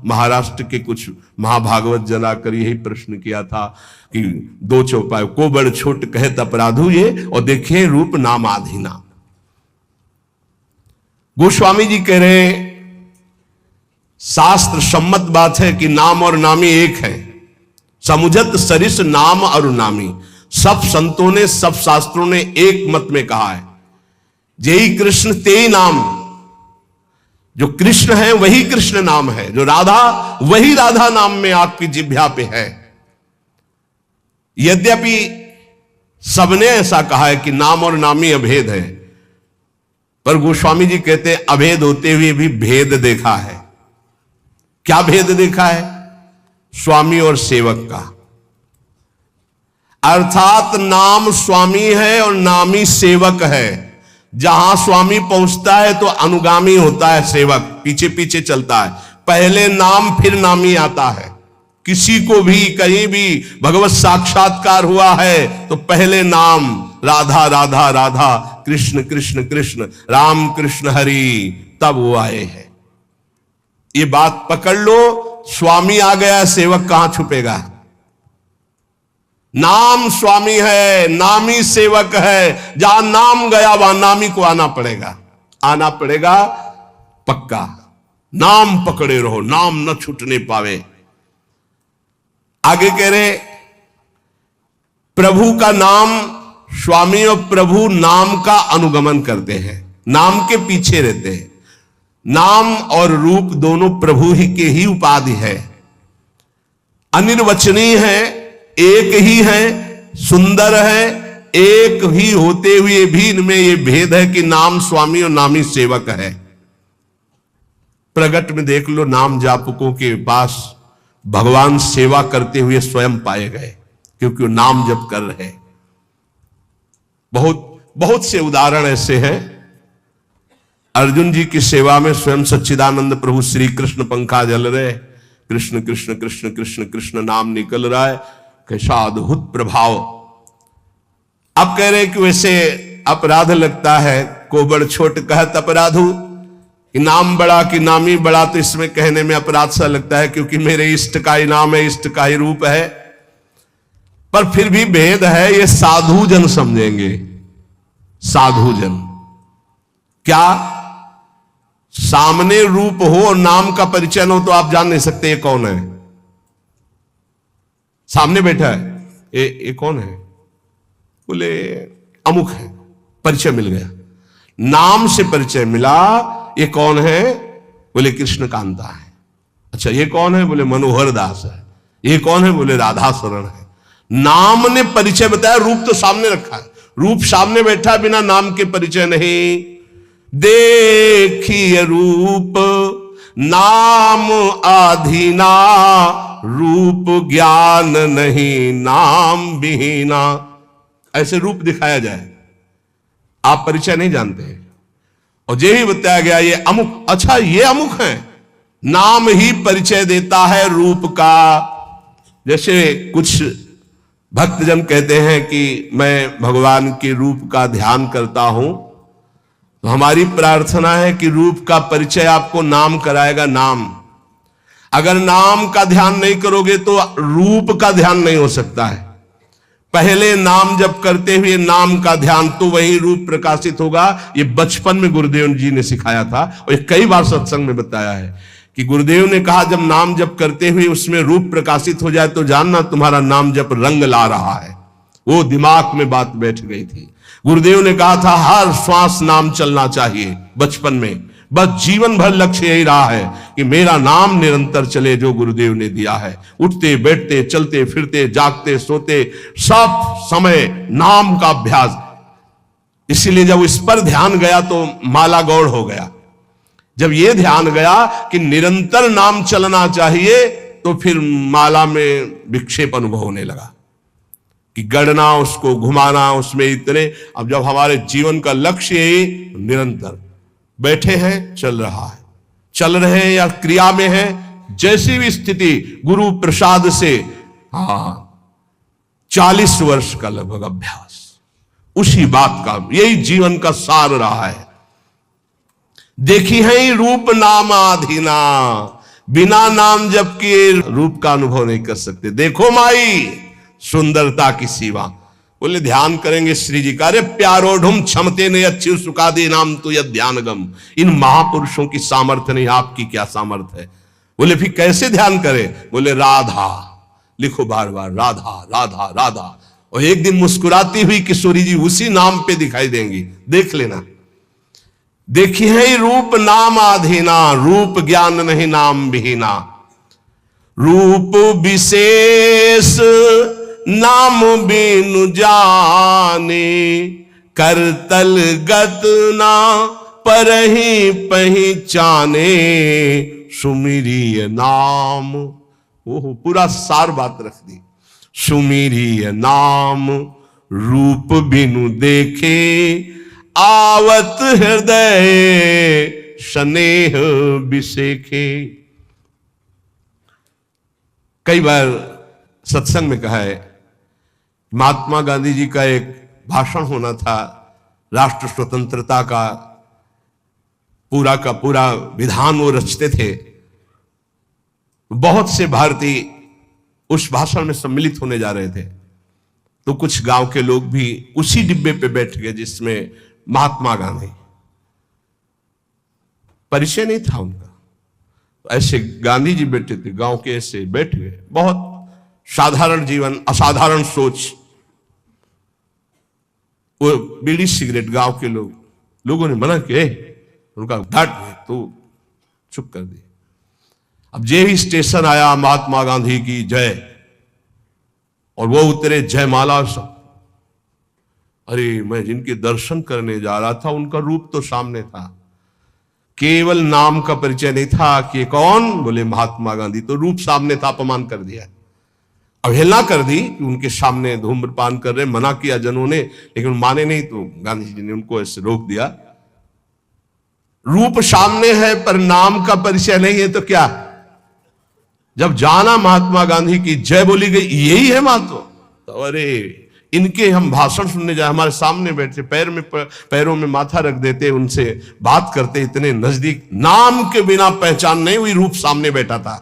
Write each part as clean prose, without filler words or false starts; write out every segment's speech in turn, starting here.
महाराष्ट्र के कुछ महाभागवत जना कर यही प्रश्न किया था कि दो चौपाई को बड़ छोट कहत अपराधु ये, और देखिए रूप नाम आधीना। गोस्वामी जी कह रहे हैं शास्त्र सम्मत बात है कि नाम और नामी एक है। समुझत सरिस नाम और नामी, सब संतों ने सब शास्त्रों ने एक मत में कहा है जेई कृष्ण तेई नाम। जो कृष्ण है वही कृष्ण नाम है, जो राधा वही राधा नाम में आपकी जिह्वा पे है। यद्यपि सबने ऐसा कहा है कि नाम और नामी अभेद है, पर गोस्वामी जी कहते हैं अभेद होते हुए भी भेद देखा है। क्या भेद देखा है? स्वामी और सेवक का। अर्थात नाम स्वामी है और नामी सेवक है। जहां स्वामी पहुंचता है तो अनुगामी होता है सेवक, पीछे पीछे चलता है। पहले नाम फिर नामी आता है। किसी को भी कहीं भी भगवत साक्षात्कार हुआ है तो पहले नाम राधा राधा राधा, कृष्ण कृष्ण कृष्ण, राम कृष्ण हरि, तब वो आए हैं। ये बात पकड़ लो, स्वामी आ गया, सेवक कहां छुपेगा। नाम स्वामी है, नामी सेवक है। जहां नाम गया वहां नामी को आना पड़ेगा, आना पड़ेगा पक्का। नाम पकड़े रहो, नाम न छूटने पावे। आगे कह रहे प्रभु का नाम, स्वामी और प्रभु नाम का अनुगमन करते हैं, नाम के पीछे रहते हैं। नाम और रूप दोनों प्रभु ही के ही उपाधि है, अनिर्वचनीय है, एक ही है, सुंदर है। एक ही होते हुए भी इनमें यह भेद है कि नाम स्वामी और नामी सेवक है। प्रगट में देख लो, नाम जापकों के पास भगवान सेवा करते हुए स्वयं पाए गए, क्योंकि वो नाम जप कर रहे। बहुत से उदाहरण ऐसे हैं। अर्जुन जी की सेवा में स्वयं सच्चिदानंद प्रभु श्री कृष्ण पंखा जल रहे, कृष्ण कृष्ण कृष्ण कृष्ण कृष्ण नाम निकल रहा है, कैसा अद्भुत प्रभाव। अब कह रहे कि वैसे अपराध लगता है, को बड़ छोट कहत अपराधु, कि नाम बड़ा कि नामी बड़ा, तो इसमें कहने में अपराध सा लगता है, क्योंकि मेरे इष्ट का ही नाम है, इष्ट का ही रूप है। पर फिर भी भेद है, ये साधु जन समझेंगे। साधु जन क्या, सामने रूप हो और नाम का परिचय न हो तो आप जान नहीं सकते ये कौन है। सामने बैठा है, ये कौन है? बोले अमुक है, परिचय मिल गया। नाम से परिचय मिला, ये कौन है? बोले कृष्ण कांता है। अच्छा ये कौन है? बोले मनोहर दास है। ये कौन है? बोले राधा शरण है। नाम ने परिचय बताया, रूप तो सामने रखा है। रूप सामने बैठा, बिना नाम के परिचय नहीं। देखिए रूप नाम आधीना, रूप ज्ञान नहीं नाम विहीना। ऐसे रूप दिखाया जाए, आप परिचय नहीं जानते हैं। और यही बताया गया ये अमुक, अच्छा ये अमुक है। नाम ही परिचय देता है रूप का। जैसे कुछ भक्तजन कहते हैं कि मैं भगवान के रूप का ध्यान करता हूं, तो हमारी प्रार्थना है कि रूप का परिचय आपको नाम कराएगा। नाम, अगर नाम का ध्यान नहीं करोगे तो रूप का ध्यान नहीं हो सकता है। पहले नाम जप करते हुए नाम का ध्यान, तो वही रूप प्रकाशित होगा। ये बचपन में गुरुदेव जी ने सिखाया था, और ये कई बार सत्संग में बताया है कि गुरुदेव ने कहा जब नाम जप करते हुए उसमें रूप प्रकाशित हो जाए तो जानना तुम्हारा नाम जप रंग ला रहा है। वो दिमाग में बात बैठ गई थी। गुरुदेव ने कहा था हर श्वास नाम चलना चाहिए। बचपन में बस जीवन भर लक्ष्य यही रहा है कि मेरा नाम निरंतर चले, जो गुरुदेव ने दिया है। उठते बैठते चलते फिरते जागते सोते सब समय नाम का अभ्यास। इसीलिए जब इस पर ध्यान गया तो माला गौड़ हो गया। जब ये ध्यान गया कि निरंतर नाम चलना चाहिए, तो फिर माला में विक्षेप अनुभव होने लगा कि गढ़ना, उसको घुमाना, उसमें इतने। अब जब हमारे जीवन का लक्ष्य ही निरंतर बैठे हैं, चल रहा है, चल रहे हैं या क्रिया में है, जैसी भी स्थिति, गुरु प्रसाद से 40 वर्ष का लगभग अभ्यास, उसी बात का, यही जीवन का सार रहा है। देखी है रूप नाम आधीना, बिना नाम जप किए रूप का अनुभव नहीं कर सकते। देखो माई सुंदरता की सीमा। बोले ध्यान करेंगे श्री जी का, अरे प्यारोढ़ुम क्षमते ने अच्छी सुखा दे नाम तो यह ध्यानगम। इन महापुरुषों की सामर्थ्य नहीं, आपकी क्या सामर्थ्य है। बोले फिर कैसे ध्यान करें। बोले राधा लिखो बार बार, राधा राधा राधा। और एक दिन मुस्कुराती हुई किशोरी जी उसी नाम पे दिखाई देंगी, देख लेना। देखिए रूप नाम आधीना, रूप ज्ञान नहीं नाम विहीना। रूप विशेष नाम बिनु जाने, करतल गत ना परहि पहचाने। सुमिरिय नाम, ओहो पूरा सार बात रख दी। सुमिरिय नाम रूप बिनु देखे, आवत हृदय स्नेह बिसेखे। कई बार सत्संग में कहा है, महात्मा गांधी जी का एक भाषण होना था, राष्ट्र स्वतंत्रता का पूरा विधान वो रचते थे। बहुत से भारतीय उस भाषण में सम्मिलित होने जा रहे थे, तो कुछ गांव के लोग भी उसी डिब्बे पे बैठ गए जिसमें महात्मा गांधी, परिचय नहीं था उनका। तो ऐसे गांधी जी बैठे थे, गांव के ऐसे बैठ गए, बहुत साधारण जीवन, असाधारण सोच। वो बीड़ी सिगरेट गांव के लोगों ने मना किया, उनका डांट तो चुप कर दिया। अब जे ही स्टेशन आया, महात्मा गांधी की जय, और वो उतरे जयमाला सब। अरे मैं जिनके दर्शन करने जा रहा था उनका रूप तो सामने था, केवल नाम का परिचय नहीं था कि कौन। बोले महात्मा गांधी। तो रूप सामने था, अपमान कर दिया, अवहेलना कर दी कि उनके सामने धूम्रपान कर रहे। मना किया जनों ने, लेकिन माने नहीं, तो गांधी जी ने उनको ऐसे रोक दिया। रूप सामने है पर नाम का परिचय नहीं है तो क्या। जब जाना महात्मा गांधी की जय बोली गई, यही है महत्व। तो अरे इनके हम भाषण सुनने जाए, हमारे सामने बैठे, पैरों में माथा रख देते, उनसे बात करते इतने नजदीक। नाम के बिना पहचान नहीं हुई, रूप सामने बैठा था।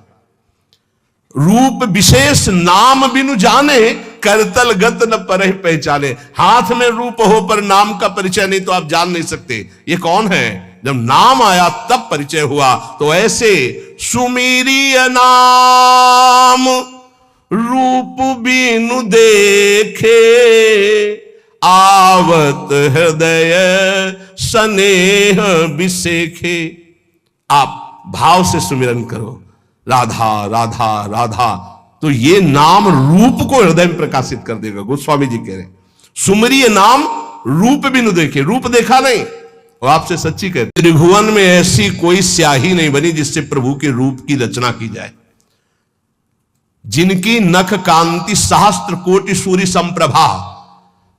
रूप विशेष नाम बिनु जाने, करतल गत न परहि पहचाने। हाथ में रूप हो पर नाम का परिचय नहीं तो आप जान नहीं सकते ये कौन है। जब नाम आया तब परिचय हुआ। तो ऐसे सुमिरिय नाम रूप बिनु देखे, आवत हृदय स्नेह बिसेखे। आप भाव से सुमिरन करो, राधा राधा राधा, तो ये नाम रूप को हृदय में प्रकाशित कर देगा। गोस्वामी जी कह रहे हैं सुमरिय नाम रूप बिनु देखे, रूप देखा नहीं। और आपसे सच्ची कहते, त्रिभुवन में ऐसी कोई स्याही नहीं बनी जिससे प्रभु के रूप की रचना की जाए। जिनकी नख कांति सहस्त्र कोटि सूर्य संप्रभा,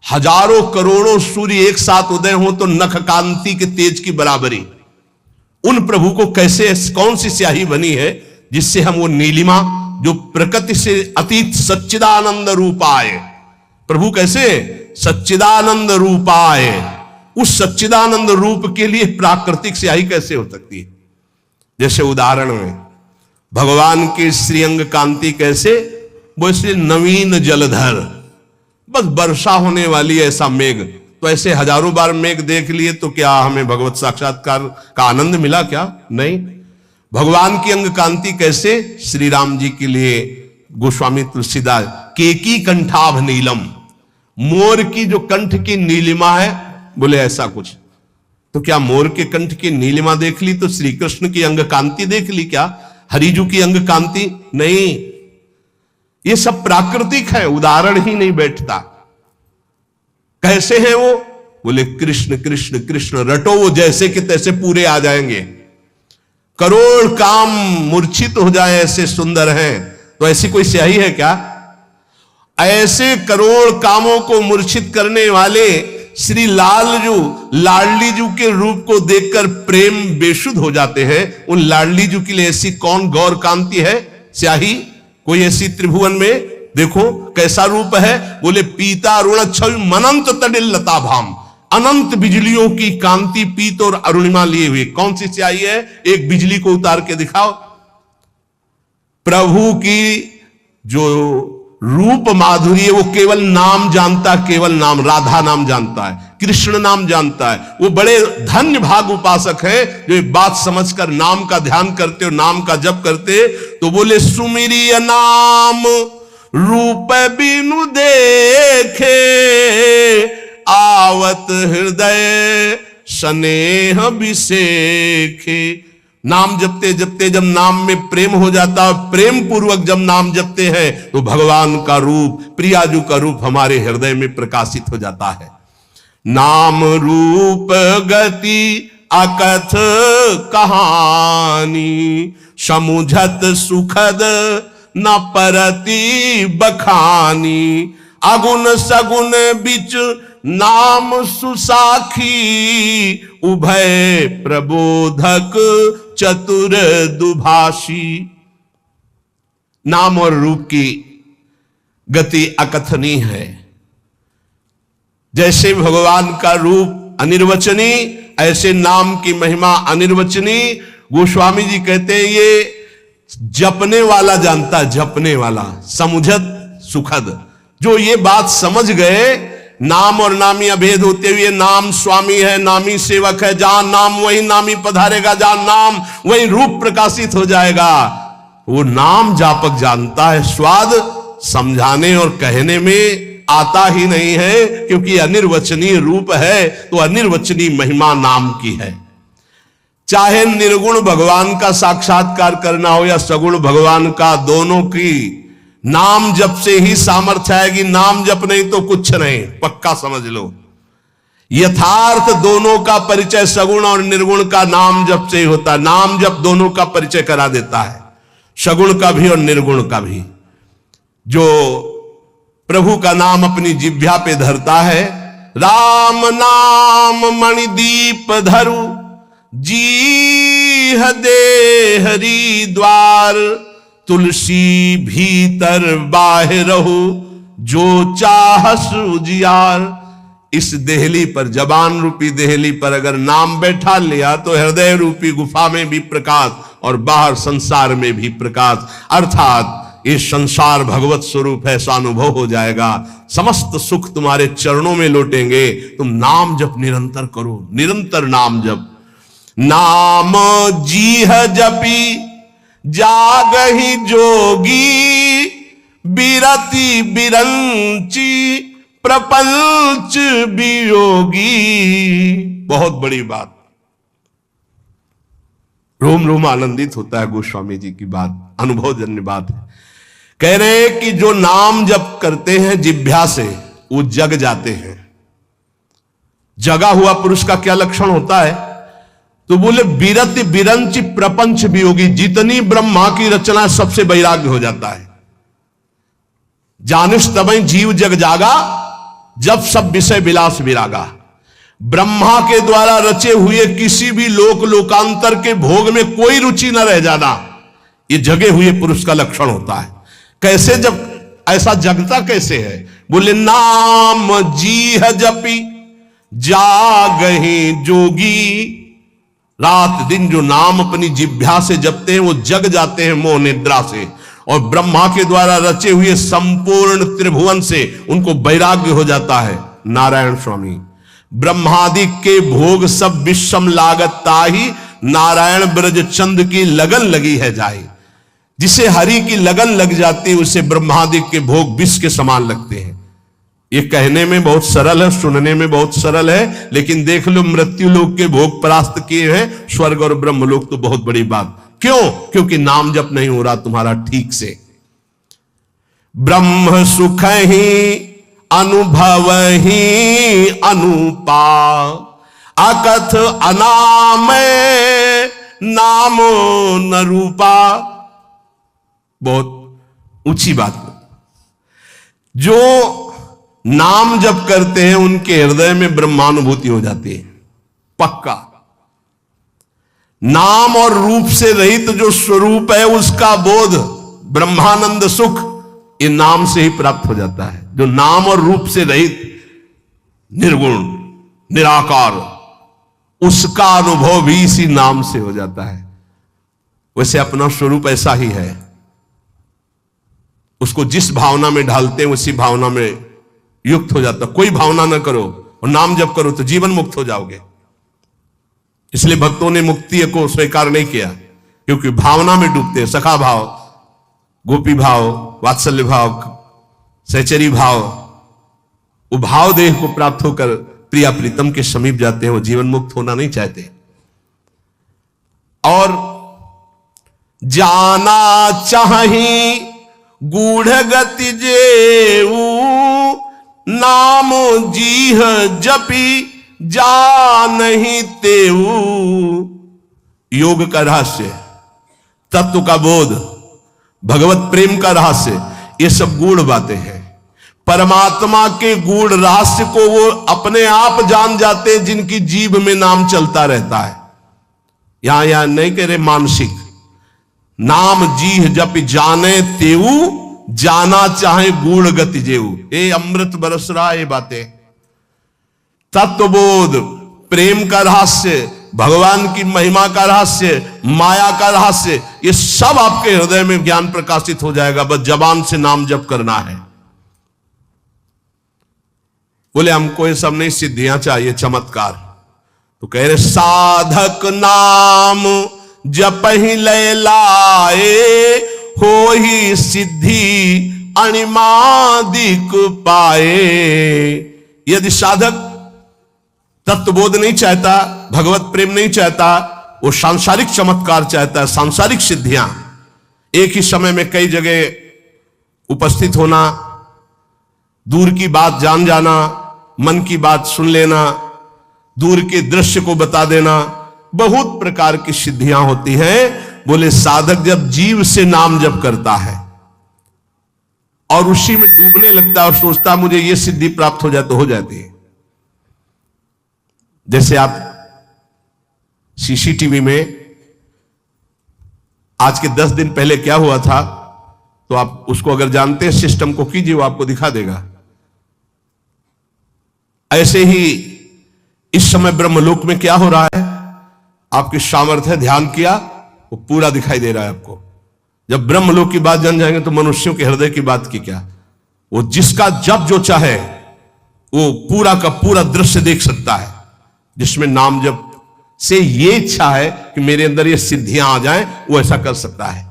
हजारों करोड़ों सूर्य एक साथ उदय हो तो नख कांति के तेज की बराबरी। उन प्रभु को कैसे, कौन सी स्याही बनी है जिससे हम वो नीलिमा जो प्रकृति से अतीत सच्चिदानंद रूपाय, प्रभु कैसे सच्चिदानंद रूपाय, उस सच्चिदानंद रूप के लिए प्राकृतिक स्याही कैसे हो सकती है। जैसे उदाहरण में भगवान की श्रीअंग कांति कैसे, वो इसलिए नवीन जलधर, बस वर्षा होने वाली ऐसा मेघ। तो ऐसे हजारों बार मेघ देख लिए तो क्या हमें भगवत साक्षात्कार का आनंद मिला क्या? नहीं। भगवान की अंग कांति कैसे, श्री राम जी के लिए गोस्वामी तुलसीदास केकी कंठाभ नीलम, मोर की जो कंठ की नीलिमा है, बोले ऐसा कुछ। तो क्या मोर के कंठ की नीलिमा देख ली तो श्री कृष्ण की अंग कांति देख ली क्या? हरिजू की अंग कांति नहीं। ये सब प्राकृतिक है, उदाहरण ही नहीं बैठता। कैसे है वो? बोले कृष्ण कृष्ण कृष्ण रटो, वो जैसे कि तैसे पूरे आ जाएंगे। करोड़ काम मूर्छित हो जाए ऐसे सुंदर हैं। तो ऐसी कोई स्याही है क्या? ऐसे करोड़ कामों को मूर्छित करने वाले श्री लाडली जू के रूप को देखकर प्रेम बेशुद्ध हो जाते हैं। उन लाडली जू के लिए ऐसी कौन गौर कांति है, स्याही कोई ऐसी त्रिभुवन में? देखो कैसा रूप है। बोले पीता अरुण छवि मनंत तडिल लता भाम, अनंत बिजलियों की कांति पीत और अरुणिमा लिए हुए। कौन सी स्याही है? एक बिजली को उतार के दिखाओ। प्रभु की जो रूप माधुरी है वो केवल नाम जानता है, केवल नाम, राधा नाम जानता है, कृष्ण नाम जानता है। वो बड़े धन्य भाग उपासक है जो ये बात समझकर नाम का ध्यान करते और नाम का जप करते। तो बोले सुमिरिय नाम रूप बिनु देखे, आवत हृदय स्नेह विसेखे। नाम जपते जपते जब नाम में प्रेम हो जाता है, प्रेम पूर्वक जब नाम जपते हैं तो भगवान का रूप, प्रियाजू का रूप हमारे हृदय में प्रकाशित हो जाता है। नाम रूप गति अकथ कहानी, समुझत सुखद न परति बखानी। अगुण सगुण बिच नाम सुसाखी, उभय प्रबोधक चतुर दुभाषी। नाम और रूप की गति अकथनीय है। जैसे भगवान का रूप अनिर्वचनीय, ऐसे नाम की महिमा अनिर्वचनीय। गोस्वामी जी कहते हैं ये जपने वाला जानता है, जपने वाला, समुझत सुखद। जो ये बात समझ गए, नाम और नामी अभेद होते हुए नाम स्वामी है, नामी सेवक है, जहां नाम वही नामी पधारेगा, जहां नाम वही रूप प्रकाशित हो जाएगा। वो नाम जापक जानता है। स्वाद समझाने और कहने में आता ही नहीं है, क्योंकि अनिर्वचनीय रूप है तो अनिर्वचनीय महिमा नाम की है। चाहे निर्गुण भगवान का साक्षात्कार करना हो या सगुण भगवान का, दोनों की नाम जप से ही सामर्थ्य आएगी। नाम जप नहीं तो कुछ नहीं, पक्का समझ लो। यथार्थ दोनों का परिचय सगुण और निर्गुण का नाम जप से ही होता है। नाम जप दोनों का परिचय करा देता है, सगुण का भी और निर्गुण का भी। जो प्रभु का नाम अपनी जिह्वा पे धरता है, राम नाम मणिदीप धरु, जीह दे हरि द्वार। तुलसी भीतर बाहरहु, जो चाहस उजियार। इस देहली पर, जबान रूपी देहली पर अगर नाम बैठा लिया तो हृदय रूपी गुफा में भी प्रकाश और बाहर संसार में भी प्रकाश। अर्थात ये संसार भगवत स्वरूप है, ऐसा अनुभव हो जाएगा। समस्त सुख तुम्हारे चरणों में लौटेंगे। तुम नाम जप निरंतर करो, निरंतर नाम जप। नाम जीह जपी जागहि जोगी, बिरति बिरंची प्रपंच वियोगी। बहुत बड़ी बात, रोम रोम आनंदित होता है गोस्वामी जी की बात, अनुभवजन्य बात है। कह रहे हैं कि जो नाम जप करते हैं जिह्वा से, वो जग जाते हैं। जगा हुआ पुरुष का क्या लक्षण होता है? तो बोले बिरति बिरंच प्रपंच वियोगी, जितनी ब्रह्मा की रचना सबसे वैराग्य हो जाता है। जानिस तबई जीव जग जागा, जब सब विषय विलास विरागा। ब्रह्मा के द्वारा रचे हुए किसी भी लोक लोकांतर के भोग में कोई रुचि न रह जाना, ये जगे हुए पुरुष का लक्षण होता है। कैसे जब ऐसा जगता कैसे है? बोले नाम जीह जपी जागहि जोगी। रात दिन जो नाम अपनी जिह्वा से जपते हैं वो जग जाते हैं मोह निद्रा से, और ब्रह्मा के द्वारा रचे हुए संपूर्ण त्रिभुवन से उनको वैराग्य हो जाता है। नारायण स्वामी, ब्रह्मादि के भोग सब विषम लागत ताही, नारायण ब्रज चंद की लगन लगी है जाए। जिसे हरि की लगन लग जाती है उसे ब्रह्मादि के भोग विष के समान लगते हैं। ये कहने में बहुत सरल है, सुनने में बहुत सरल है, लेकिन देख लो मृत्यु लोक के भोग परास्त किए हैं, स्वर्ग और ब्रह्म लोक तो बहुत बड़ी बात। क्यों? क्योंकि नाम जप नहीं हो रहा तुम्हारा ठीक से। ब्रह्म सुख ही अनुभव ही अनुपा, अकथ अनाम नामो न रूपा। बहुत ऊंची बात। जो नाम जप करते हैं उनके हृदय में ब्रह्मानुभूति हो जाती है, पक्का। नाम और रूप से रहित जो स्वरूप है उसका बोध, ब्रह्मानंद सुख, ये नाम से ही प्राप्त हो जाता है। जो नाम और रूप से रहित निर्गुण निराकार, उसका अनुभव भी इसी नाम से हो जाता है। वैसे अपना स्वरूप ऐसा ही है, उसको जिस भावना में ढालते हैं उसी भावना में युक्त हो जाता। कोई भावना न करो और नाम जप करो तो जीवन मुक्त हो जाओगे। इसलिए भक्तों ने मुक्ति को स्वीकार नहीं किया, क्योंकि भावना में डूबते हैं। सखा भाव, गोपी भाव, वात्सल्य भाव, सहचरी भाव, वो भाव देह को प्राप्त होकर प्रिया प्रीतम के समीप जाते हैं। वो जीवन मुक्त होना नहीं चाहते। और जाना चाही गूढ़ गति जेऊ, नाम जीह जपी जा नहीं तेऊ। योग का रहस्य, तत्व का बोध, भगवत प्रेम का रहस्य, ये सब गूढ़ बातें हैं। परमात्मा के गूढ़ रहस्य को वो अपने आप जान जाते हैं जिनकी जीभ में नाम चलता रहता है। यहां नहीं कह रहे मानसिक, नाम जीह जप जाने तेऊ, जाना चाहे गूढ़ गति जेऊ। ये अमृत बरस रहा है। ये बातें तत्वबोध, प्रेम का रहस्य, भगवान की महिमा का रहस्य, माया का रहस्य, ये सब आपके हृदय में ज्ञान प्रकाशित हो जाएगा। बस जबान से नाम जप करना है। बोले हमको ये सब नहीं, सिद्धियां चाहिए, चमत्कार। तो कह रहे साधक नाम जप ही लय लाए, हो ही सिद्धि अणिमादिक पाए। यदि साधक तत्वबोध नहीं चाहता, भगवत प्रेम नहीं चाहता, वो सांसारिक चमत्कार चाहता है, सांसारिक सिद्धियां, एक ही समय में कई जगह उपस्थित होना, दूर की बात जान जाना, मन की बात सुन लेना, दूर के दृश्य को बता देना, बहुत प्रकार की सिद्धियां होती हैं। बोले साधक जब जीव से नाम जप करता है और उसी में डूबने लगता है और सोचता मुझे ये सिद्धि प्राप्त हो जाए, तो हो जाती है। जैसे आप सीसीटीवी में आज के 10 दिन पहले क्या हुआ था, तो आप उसको अगर जानते हैं सिस्टम को कीजिए, वो आपको दिखा देगा। ऐसे ही इस समय ब्रह्मलोक में क्या हो रहा है, आपकी सामर्थ्य ध्यान किया, वो पूरा दिखाई दे रहा है आपको। जब ब्रह्मलोक की बात जान जाएंगे तो मनुष्यों के हृदय की बात की क्या। वो जिसका जब जो चाहे वो पूरा का पूरा दृश्य देख सकता है, जिसमें नाम जप से ये इच्छा है कि मेरे अंदर ये सिद्धियां आ जाएं, वो ऐसा कर सकता है।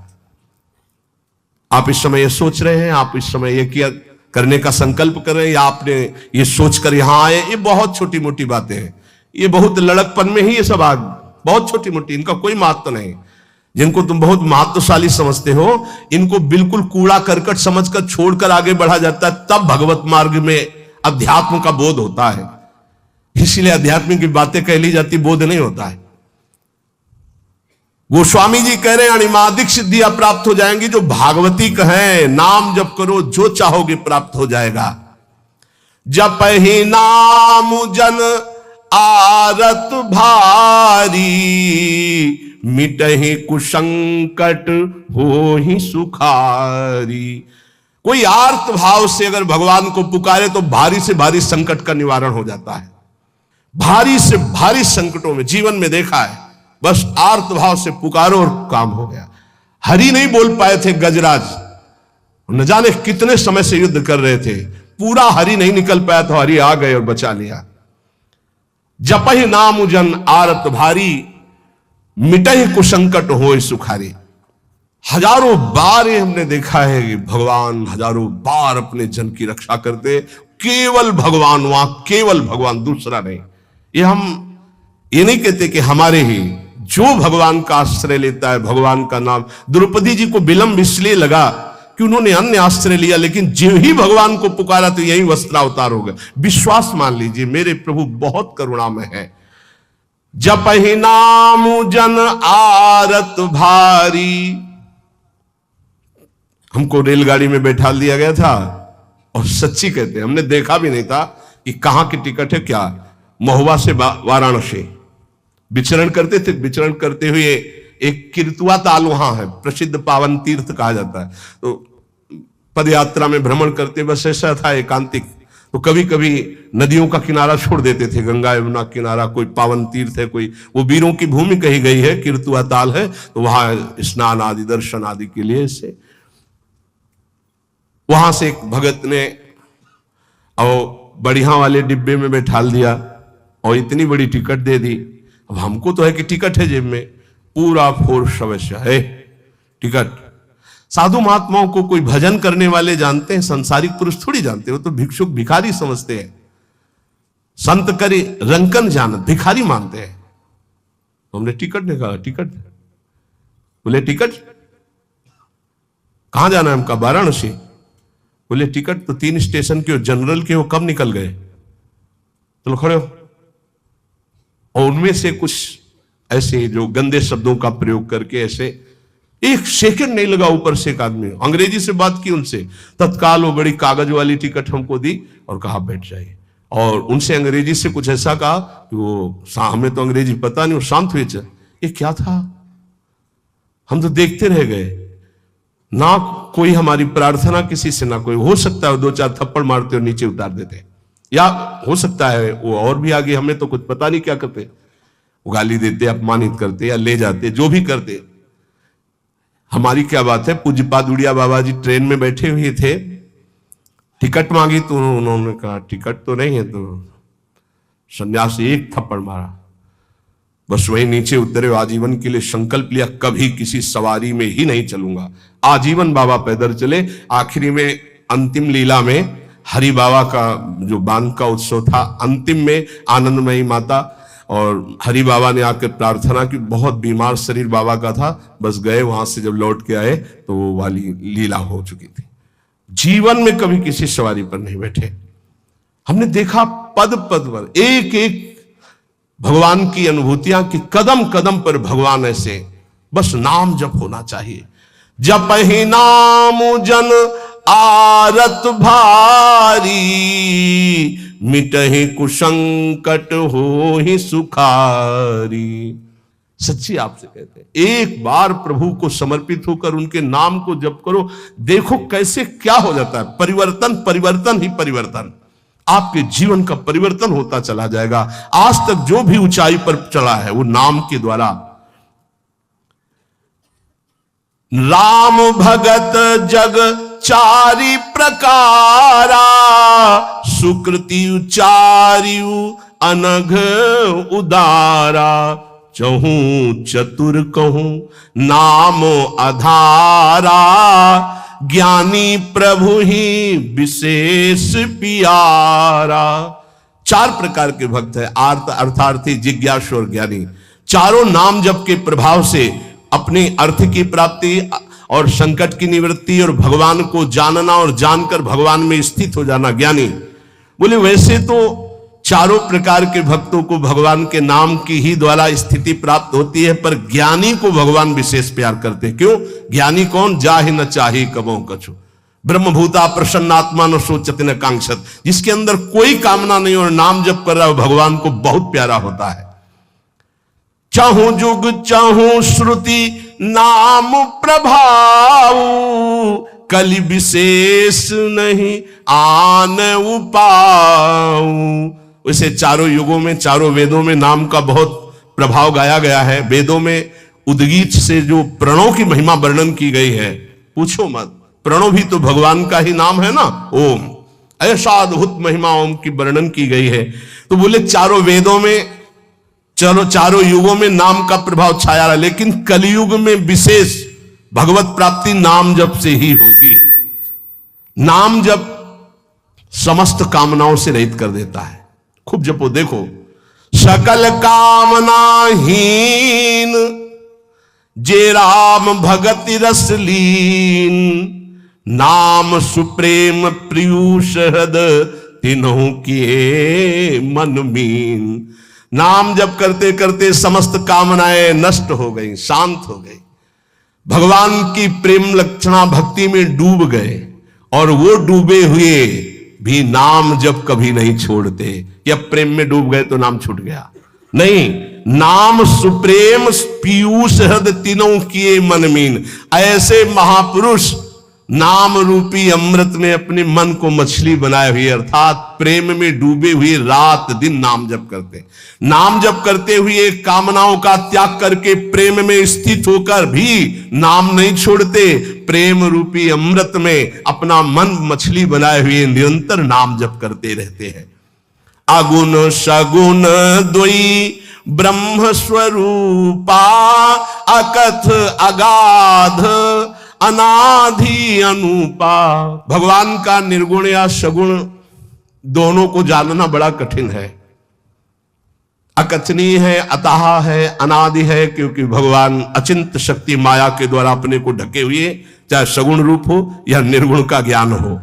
आप इस समय ये सोच रहे हैं, आप इस समय ये किया करने का संकल्प कर रहे हैं, या आपने ये सोचकर यहां आए, ये बहुत छोटी मोटी बातें हैं। ये बहुत लड़कपन में ही ये सब बहुत छोटी मोटी, इनका कोई महत्व नहीं। जिनको तुम बहुत महत्वशाली समझते हो, इनको बिल्कुल कूड़ा करकट समझकर छोड़कर आगे बढ़ा जाता है, तब भगवत मार्ग में अध्यात्म का बोध होता है। इसीलिए अध्यात्म की बातें कह ली जाती, बोध नहीं होता है। गोस्वामी जी कह रहे हैं अणिमादिक सिद्धियां प्राप्त हो जाएंगी जो भागवती कहें। नाम जप करो, जो चाहोगे प्राप्त हो जाएगा। जप ही नाम जन आरत भारी, मिटहि कुसंकट हो ही सुखारी। कोई आर्त भाव से अगर भगवान को पुकारे तो भारी से भारी संकट का निवारण हो जाता है। भारी से भारी संकटों में जीवन में देखा है, बस आर्त भाव से पुकारो और काम हो गया। हरि नहीं बोल पाए थे गजराज, न जाने कितने समय से युद्ध कर रहे थे, पूरा हरि नहीं निकल पाया तो हरि आ गए और बचा लिया। जपहि नाम जन आरत भारी, मिटहि कुसंकट होय सुखारी। हजारों बार हमने देखा है कि भगवान हजारों बार अपने जन की रक्षा करते। केवल भगवान, वहां केवल भगवान, दूसरा नहीं। ये नहीं कहते कि हमारे ही, जो भगवान का आश्रय लेता है, भगवान का नाम। द्रौपदी जी को विलंब इसलिए लगा कि उन्होंने अन्य आश्रय लिया, लेकिन जो ही भगवान को पुकारा तो यही वस्त्रावतार हो गया। विश्वास मान लीजिए, मेरे प्रभु बहुत करुणामय है। जपहि नाम जन आरत भारी। हमको रेलगाड़ी में बैठा दिया गया था और सच्ची कहते हैं हमने देखा भी नहीं था कि कहां की टिकट है क्या। महुआ से वाराणसी विचरण करते थे। विचरण करते हुए एक किरतुआ ताल वहां है, प्रसिद्ध पावन तीर्थ कहा जाता है। तो पद यात्रा में भ्रमण करते, बस ऐसा था एकांतिक। तो कभी कभी नदियों का किनारा छोड़ देते थे, गंगा यमुना किनारा, कोई पावन तीर्थ है, कोई वो वीरों की भूमि कही गई है, किरतुआ ताल है, तो वहां स्नान आदि दर्शन आदि के लिए से। वहां से एक भगत ने और बढ़िया वाले डिब्बे में बैठाल दिया और इतनी बड़ी टिकट दे दी। अब हमको तो है कि टिकट है जेब में, पूरा फोर्स अवश्य है टिकट। साधु महात्माओं को कोई भजन करने वाले जानते हैं, संसारिक पुरुष थोड़ी जानते, वो तो भिक्षुक भिखारी समझते हैं। संत करे रंकन जानत, भिखारी मानते हैं। तो हमने टिकट ने कहा टिकट, बोले टिकट कहां जाना है हमका? वाराणसी। बोले टिकट तो 3 स्टेशन के जनरल के, वो कब निकल गए? चलो खड़े हो। और उनमें से कुछ ऐसे जो गंदे शब्दों का प्रयोग करके, ऐसे एक सेकंड नहीं लगा, ऊपर से एक आदमी अंग्रेजी से बात की उनसे, तत्काल वो बड़ी कागज वाली टिकट हमको दी और कहा बैठ जाइए। और उनसे अंग्रेजी से कुछ ऐसा कहा कि वो, हमें तो अंग्रेजी पता नहीं, वो शांत हुए। ये क्या था? हम तो देखते रह गए, ना कोई हमारी प्रार्थना किसी से, ना कोई। हो सकता है 2-4 थप्पड़ मारते और नीचे उतार देते, या हो सकता है वो और भी आगे, हमें तो कुछ पता नहीं क्या करते, वो गाली देते, अपमानित करते या ले जाते, जो भी करते। हमारी क्या बात है। पूज्यपाद उड़िया बाबा जी ट्रेन में बैठे हुए थे, टिकट मांगी तो उन्होंने कहा टिकट तो नहीं है, तो सन्यासी एक थप्पड़ मारा, बस वही नीचे उतरे। आजीवन के लिए संकल्प लिया, कभी किसी सवारी में ही नहीं चलूंगा। आजीवन बाबा पैदल चले। आखिरी में अंतिम लीला में हरि बाबा का जो बांध का उत्सव था, अंतिम में आनंदमयी माता और हरि बाबा ने आकर प्रार्थना की। बहुत बीमार शरीर बाबा का था, बस गए वहां से जब लौट के आए तो वो वाली लीला हो चुकी थी। जीवन में कभी किसी सवारी पर नहीं बैठे। हमने देखा पद पद पर एक एक भगवान की अनुभूतियां, कि कदम कदम पर भगवान ऐसे, बस नाम जप होना चाहिए। जप ही नाम जन आरत भारी, मिटहि कुसंकट हो ही सुखारी। सच्ची आपसे कहते हैं, एक बार प्रभु को समर्पित होकर उनके नाम को जप करो, देखो कैसे क्या हो जाता है। परिवर्तन, परिवर्तन ही परिवर्तन। आपके जीवन का परिवर्तन होता चला जाएगा। आज तक जो भी ऊंचाई पर चला है वो नाम के द्वारा। राम भगत जग चारि प्रकारा, सुकृति उचारियु अनघ उदारा। चहूं चतुर कहूं नाम आधारा, ज्ञानी प्रभु ही विशेष प्यारा। 4 प्रकार के भक्त है, आर्त, अर्थार्थी, जिज्ञासु और ज्ञानी। चारों नाम जप के प्रभाव से अपने अर्थ की प्राप्ति और संकट की निवृत्ति और भगवान को जानना और जानकर भगवान में स्थित हो जाना ज्ञानी। बोले वैसे तो चारों प्रकार के भक्तों को भगवान के नाम की ही द्वारा स्थिति प्राप्त होती है, पर ज्ञानी को भगवान विशेष प्यार करते। क्यों? ज्ञानी कौन? जाहि न चाहि कबो कछु, ब्रह्मभूता प्रसन्नात्मा न सोचति न कांक्षत। जिसके अंदर कोई कामना नहीं और नाम जप कर रहा है, भगवान को बहुत प्यारा होता है। चाहूं जुग चाहूं श्रुति नाम प्रभाव, कलि विशेष नहीं आन उपाऊ। वैसे चारों युगों में, चारों वेदों में नाम का बहुत प्रभाव गाया गया है। वेदों में उद्गीत से जो प्रणों की महिमा वर्णन की गई है, पूछो मत। प्रणव भी तो भगवान का ही नाम है ना, ओम। ऐसा अद्भुत महिमा ओम की वर्णन की गई है। तो बोले चारों वेदों में, चलो चारों युगों में नाम का प्रभाव छाया रहा, लेकिन कलयुग में विशेष भगवत प्राप्ति नाम जप से ही होगी। नाम जप समस्त कामनाओं से रहित कर देता है। खूब जपो, देखो। सकल कामनाहीन जे राम भगति रस लीन, नाम सुप्रेम प्रियुष हृद तिन्हु किए मन मीन। नाम जप करते करते समस्त कामनाएं नष्ट हो गई, शांत हो गई, भगवान की प्रेम लक्षणा भक्ति में डूब गए, और वो डूबे हुए भी नाम जप कभी नहीं छोड़ते। या प्रेम में डूब गए तो नाम छूट गया? नहीं, नाम सुप्रेम पीयूष हृद तीनों किए मन मीन। ऐसे महापुरुष नाम रूपी अमृत में अपने मन को मछली बनाए हुए, अर्थात प्रेम में डूबे हुए रात दिन नाम जप करते। नाम जप करते हुए कामनाओं का त्याग करके प्रेम में स्थित होकर भी नाम नहीं छोड़ते। प्रेम रूपी अमृत में अपना मन मछली बनाए हुए निरंतर नाम जप करते रहते हैं। अगुण सगुण द्वयी ब्रह्म स्वरूपा, अकथ अगाध अनाधि अनुपा। भगवान का निर्गुण या सगुण दोनों को जानना बड़ा कठिन है। अकथनीय है, अतः है, अनादि है, क्योंकि भगवान अचिंत शक्ति माया के द्वारा अपने को ढके हुए, चाहे सगुण रूप हो या निर्गुण का ज्ञान हो।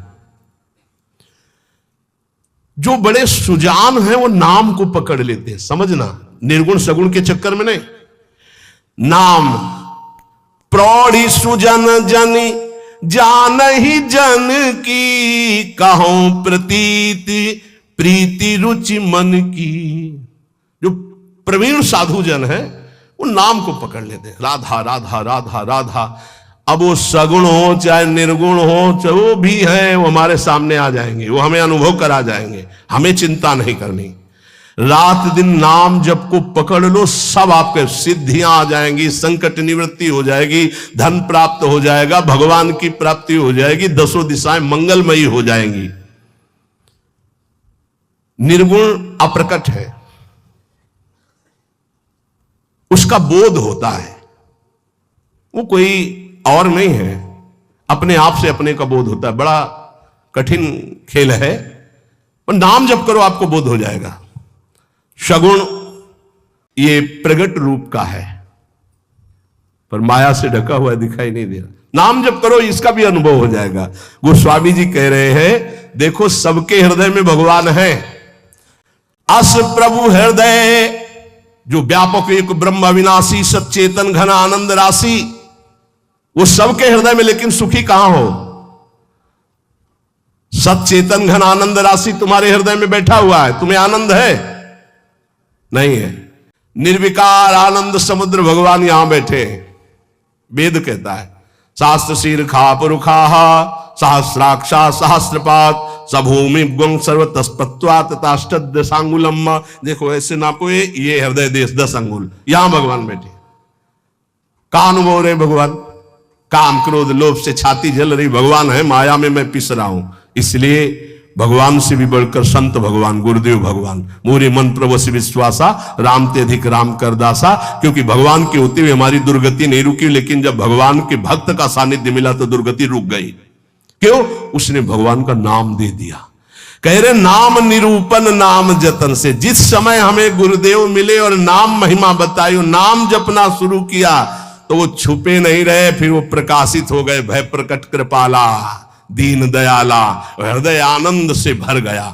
जो बड़े सुजान हैं वो नाम को पकड़ लेते हैं, समझना, निर्गुण सगुण के चक्कर में नहीं। नाम प्रौढ़ी सुजन जनि जान ही जन की, कहूं प्रतीति प्रीति रुचि मन की। जो प्रवीण साधु जन है वो नाम को पकड़ लेते हैं, राधा राधा राधा राधा। अब वो सगुण हो चाहे निर्गुण हो, चाहे वो भी है, वो हमारे सामने आ जाएंगे, वो हमें अनुभव करा जाएंगे, हमें चिंता नहीं करनी। रात दिन नाम जप को पकड़ लो, सब आपके सिद्धियां आ जाएंगी, संकट निवृत्ति हो जाएगी, धन प्राप्त हो जाएगा, भगवान की प्राप्ति हो जाएगी, दसों दिशाएं मंगलमयी हो जाएंगी। निर्गुण अप्रकट है, उसका बोध होता है, वो कोई और नहीं है, अपने आप से अपने का बोध होता है। बड़ा कठिन खेल है, पर नाम जप करो आपको बोध हो जाएगा। सगुण ये प्रगट रूप का है, पर माया से ढका हुआ दिखाई नहीं दे रहा। नाम जप करो, इसका भी अनुभव हो जाएगा। गोस्वामी जी कह रहे हैं, देखो सबके हृदय में भगवान है। अस प्रभु हृदय, जो व्यापक एक ब्रह्म अविनाशी सच्चेतन घन आनंद राशि, वो सबके हृदय में, लेकिन सुखी कहां हो? सच्चेतन घन आनंद राशि तुम्हारे हृदय में बैठा हुआ है, तुम्हें आनंद है? नहीं है। निर्विकार आनंद समुद्र भगवान यहां बैठे हैं। वेद कहता है, शास्त्र शीर खा पुरुखाहा सहस्राक्षा सहस्रपात सभूमि गुं सर्वतस्पत्वा तथाष्टदशांगुलम। देखो ऐसे नापो, ये हृदय देश 10 अंगुल, यहां भगवान बैठे। का अनुभव रहे भगवान? काम क्रोध लोभ से छाती जल रही, भगवान है माया में मैं पिस रहा हूं। इसलिए भगवान से भी बढ़कर संत भगवान, गुरुदेव भगवान, मोरे मन प्रभु से विश्वासा, राम ते अधिक राम कर दासा। क्योंकि भगवान के होते हुए हमारी दुर्गति नहीं रुकी, लेकिन जब भगवान के भक्त का सानिध्य मिला तो दुर्गति रुक गई। क्यों? उसने भगवान का नाम दे दिया। कह रहे नाम निरूपण नाम जतन से। जिस समय हमें गुरुदेव मिले और नाम महिमा बताई, नाम जपना शुरू किया, तो वो छुपे नहीं रहे, फिर वो प्रकाशित हो गए। भय प्रकट कृपाला दीन दयाला, हृदय आनंद से भर गया।